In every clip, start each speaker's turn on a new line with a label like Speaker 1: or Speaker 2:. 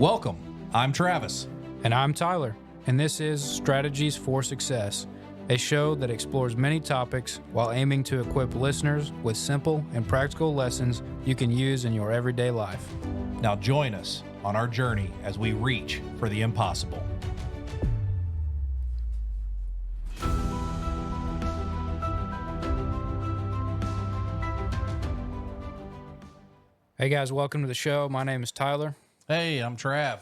Speaker 1: Welcome. I'm Travis.
Speaker 2: And I'm Tyler, and this is Strategies for Success, a show that explores many topics while aiming to equip listeners with simple and practical lessons you can use in your everyday life.
Speaker 1: Now join us on our journey as we reach for the impossible.
Speaker 2: Hey guys, welcome to the show. My name is Tyler.
Speaker 1: Hey, I'm Trav.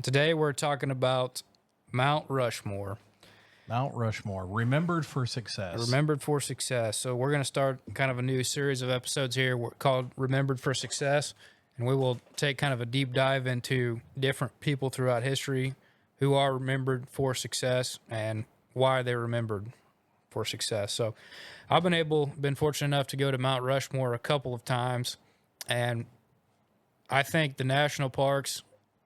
Speaker 2: Today we're talking about Mount Rushmore.
Speaker 1: Mount Rushmore, remembered for success.
Speaker 2: Remembered for Success. So we're going to start kind of a new series of episodes here called Remembered for Success. And we will take kind of a deep dive into different people throughout history who are remembered for success and why they're remembered for success. So I've been fortunate enough to go to Mount Rushmore a couple of times. And I think the national parks,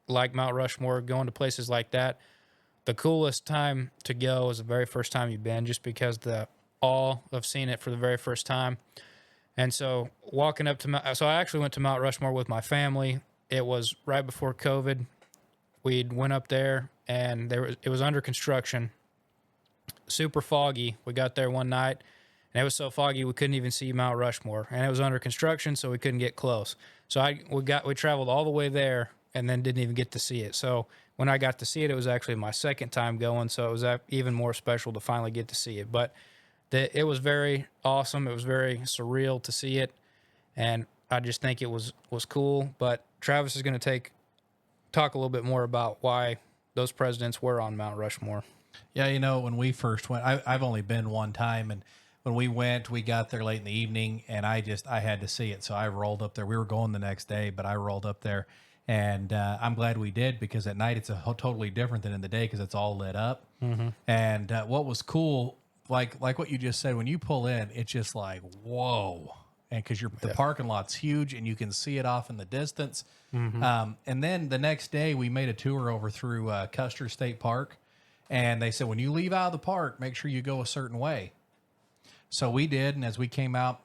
Speaker 2: like Mount Rushmore, going to places like that, the coolest time to go is the very first time you've been, just because the awe of seeing it for the very first time. And so walking up to so I actually went to Mount Rushmore with my family. It was right before COVID. We went up there, and it was under construction, super foggy. We got there one night, and it was so foggy we couldn't even see Mount Rushmore, and it was under construction, so we couldn't get close. So we traveled all the way there and then didn't even get to see it. So when I got to see it, it was actually my second time going, so it was even more special to finally get to see it. But it was very awesome. It was very surreal to see it, and I just think it was cool. But Travis is going to talk a little bit more about why those presidents were on Mount Rushmore.
Speaker 1: Yeah, when we first went, I've only been one time, and when we went, we got there late in the evening, and I had to see it. So I rolled up there. We were going the next day, but I rolled up there, and I'm glad we did, because at night it's totally different than in the day, because it's all lit up. Mm-hmm. And what was cool, like what you just said, when you pull in, it's just like, whoa. And because the parking lot's huge, and you can see it off in the distance. Mm-hmm. And then the next day, we made a tour over through Custer State Park, and they said, when you leave out of the park, make sure you go a certain way. So we did, and as we came out,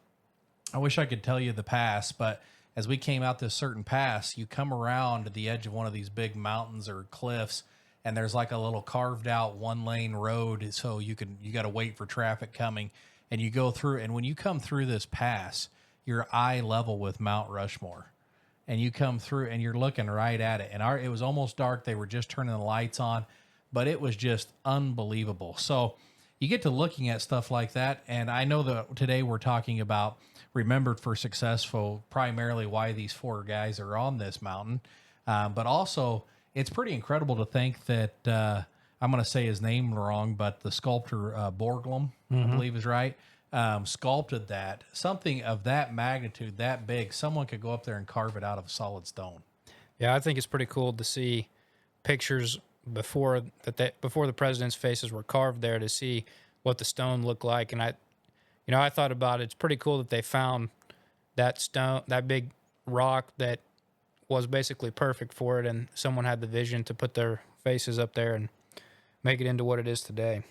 Speaker 1: I wish I could tell you the pass, but as we came out this certain pass, you come around the edge of one of these big mountains or cliffs, and there's like a little carved out 1-lane road, so you got to wait for traffic coming, and you go through, and when you come through this pass, you're eye level with Mount Rushmore, and you come through, and you're looking right at it, and it was almost dark. They were just turning the lights on, but it was just unbelievable. So you get to looking at stuff like that, and I know that today we're talking about remembered for successful, primarily why these four guys are on this mountain, but also it's pretty incredible to think that I'm going to say his name wrong, but the sculptor Borglum, I believe is right, sculpted that. Something of that magnitude, that big, someone could go up there and carve it out of solid stone.
Speaker 2: Yeah, I think it's pretty cool to see pictures before the president's faces were carved there, to see what the stone looked like. And I thought about it. It's pretty cool that they found that stone, that big rock that was basically perfect for it, and someone had the vision to put their faces up there and make it into what it is today.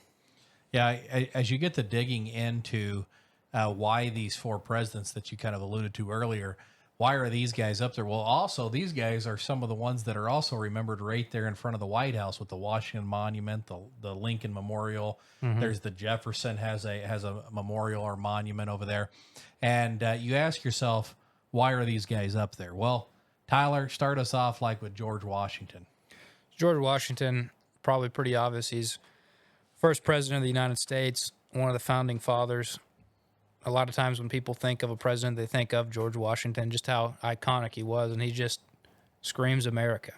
Speaker 1: Yeah, as you get to digging into why these four presidents that you kind of alluded to earlier, why are these guys up there? Well, also, these guys are some of the ones that are also remembered right there in front of the White House, with the Washington Monument, the Lincoln Memorial. Mm-hmm. There's the Jefferson has a memorial or monument over there. And you ask yourself, why are these guys up there? Well, Tyler, start us off like with George Washington.
Speaker 2: George Washington, probably pretty obvious. He's first president of the United States, one of the founding fathers. A lot of times when people think of a president, they think of George Washington, just how iconic he was, and he just screams America.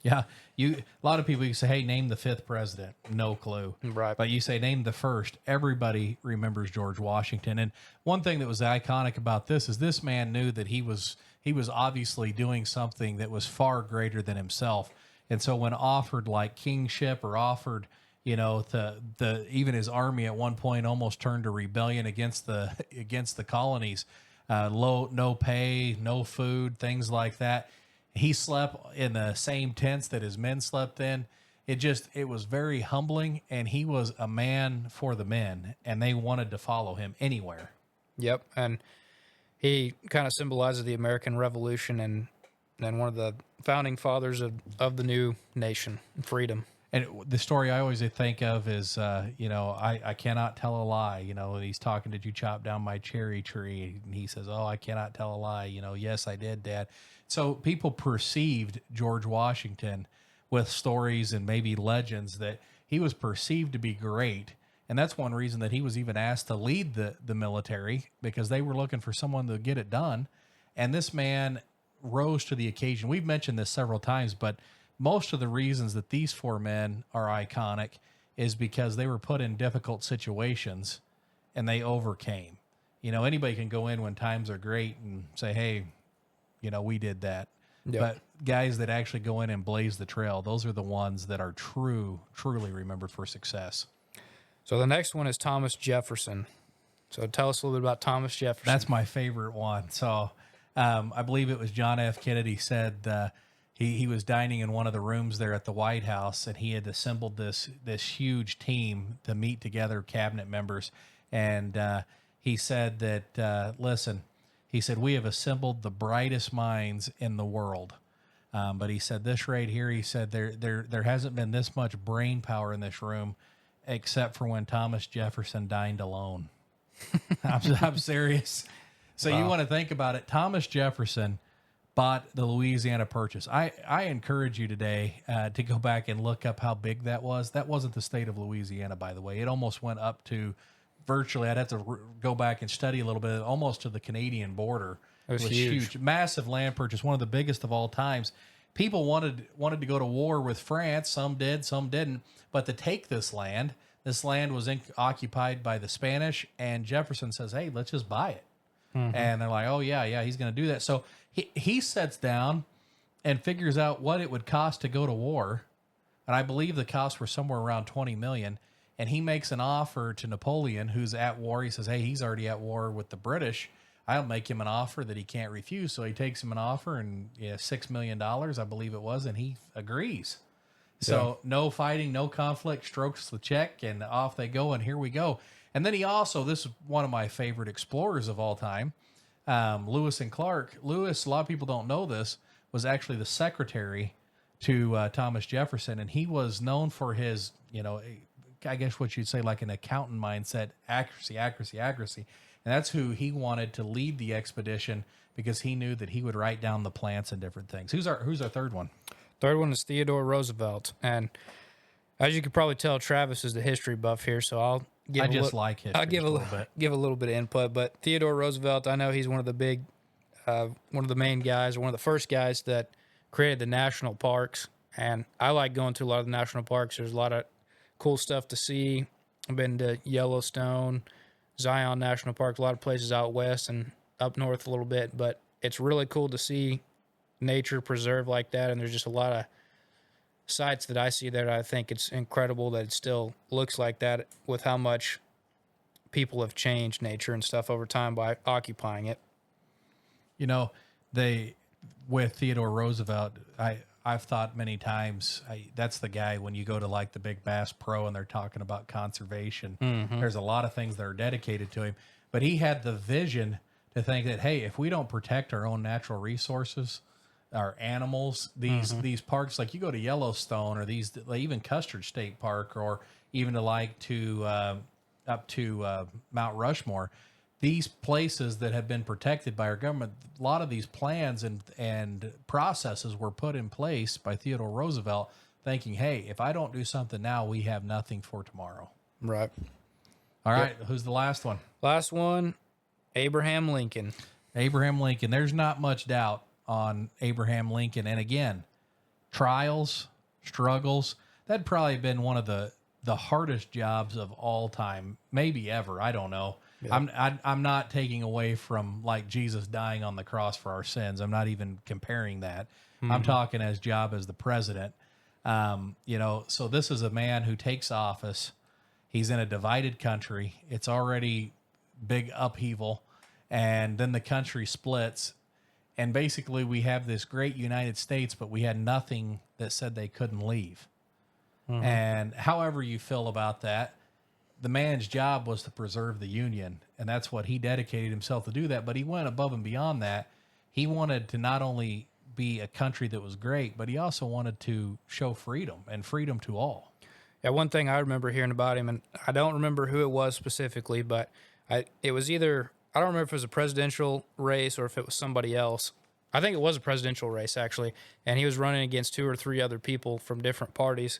Speaker 1: Yeah, a lot of people, you say, hey, name the fifth president. No clue.
Speaker 2: Right.
Speaker 1: But you say, name the first. Everybody remembers George Washington. And one thing that was iconic about this is this man knew that he was obviously doing something that was far greater than himself. And so when offered like kingship, or offered, even his army at one point almost turned to rebellion against the colonies, no pay, no food, things like that. He slept in the same tents that his men slept in. It was very humbling, and he was a man for the men, and they wanted to follow him anywhere.
Speaker 2: Yep, and he kind of symbolizes the American Revolution, and and one of the founding fathers of the new nation, freedom.
Speaker 1: And the story I always think of is, I cannot tell a lie. He's talking, did you chop down my cherry tree? And he says, oh, I cannot tell a lie. Yes, I did, Dad. So people perceived George Washington with stories and maybe legends that he was perceived to be great. And that's one reason that he was even asked to lead the military, because they were looking for someone to get it done. And this man rose to the occasion. We've mentioned this several times, but most of the reasons that these four men are iconic is because they were put in difficult situations and they overcame. Anybody can go in when times are great and say, hey, we did that.
Speaker 2: Yep.
Speaker 1: But guys that actually go in and blaze the trail, those are the ones that are truly remembered for success.
Speaker 2: So the next one is Thomas Jefferson. So tell us a little bit about Thomas Jefferson.
Speaker 1: That's my favorite one. So I believe it was John F. Kennedy said he was dining in one of the rooms there at the White House, and he had assembled this huge team to meet together, cabinet members. And he said that, listen, he said, we have assembled the brightest minds in the world. But he said this right here, he said there hasn't been this much brain power in this room except for when Thomas Jefferson dined alone. I'm serious. So You want to think about it. Thomas Jefferson bought the Louisiana Purchase. I encourage you today to go back and look up how big that was. That wasn't the state of Louisiana, by the way. It almost went up to virtually, I'd have to go back and study a little bit, almost to the Canadian border.
Speaker 2: It was huge.
Speaker 1: Massive land purchase, one of the biggest of all times. People wanted to go to war with France. Some did, some didn't. But to take this land was occupied by the Spanish, and Jefferson says, hey, let's just buy it. Mm-hmm. And they're like, oh, yeah, he's going to do that. So he sits down and figures out what it would cost to go to war. And I believe the costs were somewhere around $20 million. And he makes an offer to Napoleon, who's at war. He says, hey, he's already at war with the British. I'll make him an offer that he can't refuse. So he takes him an offer, and $6 million, I believe it was, and he agrees. So no fighting, no conflict, strokes the check, and off they go, and here we go. And then this is one of my favorite explorers of all time, Lewis and Clark. Lewis, a lot of people don't know this, was actually the secretary to Thomas Jefferson, and he was known for his, I guess what you'd say like an accountant mindset, accuracy. And that's who he wanted to lead the expedition, because he knew that he would write down the plans and different things. Who's our third one?
Speaker 2: Third one is Theodore Roosevelt. And as you could probably tell, Travis is the history buff here, so I'll give a little bit of input. But Theodore Roosevelt, I know he's one of the main guys, or one of the first guys that created the national parks. And I like going to a lot of the national parks. There's a lot of cool stuff to see. I've been to Yellowstone, Zion National Park, a lot of places out west and up north a little bit. But it's really cool to see nature preserved like that. And there's just a lot of sites that I see there that I think it's incredible that it still looks like that, with how much people have changed nature and stuff over time by occupying it.
Speaker 1: With Theodore Roosevelt, I've thought many times, that's the guy when you go to like the Big Bass Pro and they're talking about conservation. Mm-hmm. There's a lot of things that are dedicated to him, but he had the vision to think that, hey, if we don't protect our own natural resources, our animals, these parks, like you go to Yellowstone or even Custer State Park, or even up to Mount Rushmore, these places that have been protected by our government, a lot of these plans and processes were put in place by Theodore Roosevelt, thinking, hey, if I don't do something now, we have nothing for tomorrow.
Speaker 2: Right.
Speaker 1: All right. Who's the last one?
Speaker 2: Last one, Abraham Lincoln.
Speaker 1: Abraham Lincoln. There's not much doubt on Abraham Lincoln. And again, trials, struggles, that'd probably been one of the hardest jobs of all time, maybe ever. I don't know. Yeah. I'm not taking away from like Jesus dying on the cross for our sins. I'm not even comparing that. Mm-hmm. I'm talking as job as the president. So this is a man who takes office. He's in a divided country. It's already big upheaval, and then the country splits. And basically we have this great United States, but we had nothing that said they couldn't leave. Mm-hmm. And however you feel about that, the man's job was to preserve the Union, and that's what he dedicated himself to do that. But he went above and beyond that. He wanted to not only be a country that was great, but he also wanted to show freedom and freedom to all.
Speaker 2: Yeah, one thing I remember hearing about him, and I don't remember who it was specifically, but it was either, I don't remember if it was a presidential race or if it was somebody else. I think it was a presidential race, actually, and he was running against 2 or 3 other people from different parties.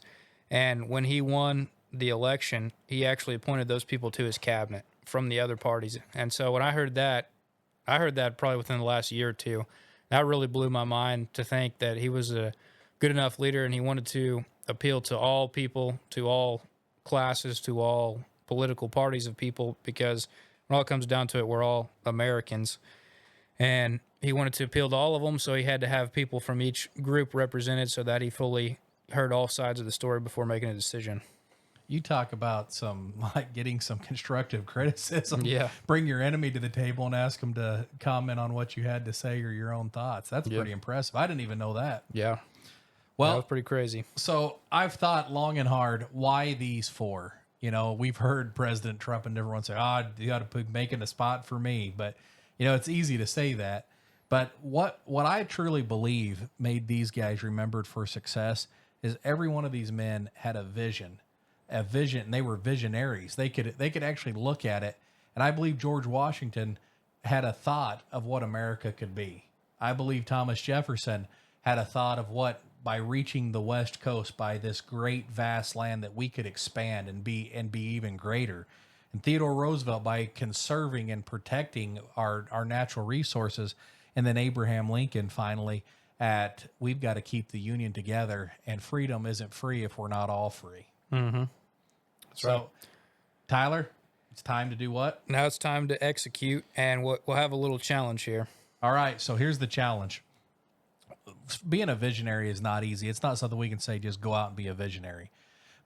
Speaker 2: And when he won the election, he actually appointed those people to his cabinet from the other parties. And so when I heard that probably within the last year or two. That really blew my mind to think that he was a good enough leader and he wanted to appeal to all people, to all classes, to all political parties of people, because when all it comes down to it, we're all Americans. And he wanted to appeal to all of them, so he had to have people from each group represented so that he fully heard all sides of the story before making a decision.
Speaker 1: You talk about getting some constructive criticism.
Speaker 2: Yeah.
Speaker 1: Bring your enemy to the table and ask them to comment on what you had to say or your own thoughts. That's pretty impressive. I didn't even know that.
Speaker 2: Yeah.
Speaker 1: Well,
Speaker 2: that was pretty crazy.
Speaker 1: So I've thought long and hard, why these 4? We've heard President Trump and everyone say, you got to be making a spot for me. But, it's easy to say that. But what I truly believe made these guys remembered for success is every one of these men had a vision. And they were visionaries. They could actually look at it. And I believe George Washington had a thought of what America could be. I believe Thomas Jefferson had a thought of what, by reaching the West Coast, by this great vast land, that we could expand and be even greater. And Theodore Roosevelt, by conserving and protecting our natural resources. And then Abraham Lincoln finally we've got to keep the Union together, and freedom isn't free if we're not all free.
Speaker 2: Mm-hmm.
Speaker 1: So, right. Tyler, it's time to do what?
Speaker 2: Now it's time to execute, and we'll have a little challenge here.
Speaker 1: All right, so here's the challenge. Being a visionary is not easy. It's not something we can say just go out and be a visionary.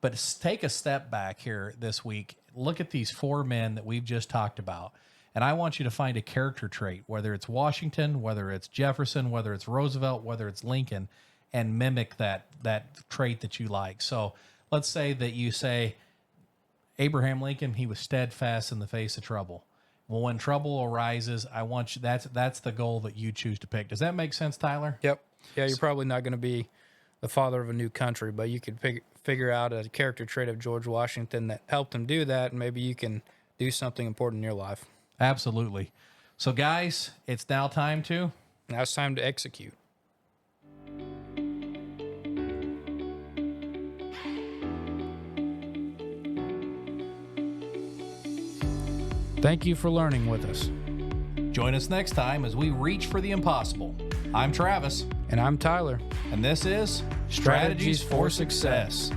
Speaker 1: But take a step back here this week. Look at these 4 men that we've just talked about, and I want you to find a character trait, whether it's Washington, whether it's Jefferson, whether it's Roosevelt, whether it's Lincoln, and mimic that trait that you like. So let's say that you say, Abraham Lincoln, he was steadfast in the face of trouble. Well, when trouble arises, I want you, that's the goal that you choose to pick. Does that make sense, Tyler?
Speaker 2: Yep. Yeah, you're probably not going to be the father of a new country, but you could figure out a character trait of George Washington that helped him do that, and maybe you can do something important in your life.
Speaker 1: Absolutely. So, guys, it's now time to
Speaker 2: execute. Thank you for learning with us.
Speaker 1: Join us next time as we reach for the impossible. I'm Travis.
Speaker 2: And I'm Tyler.
Speaker 1: And this is Strategies for Success.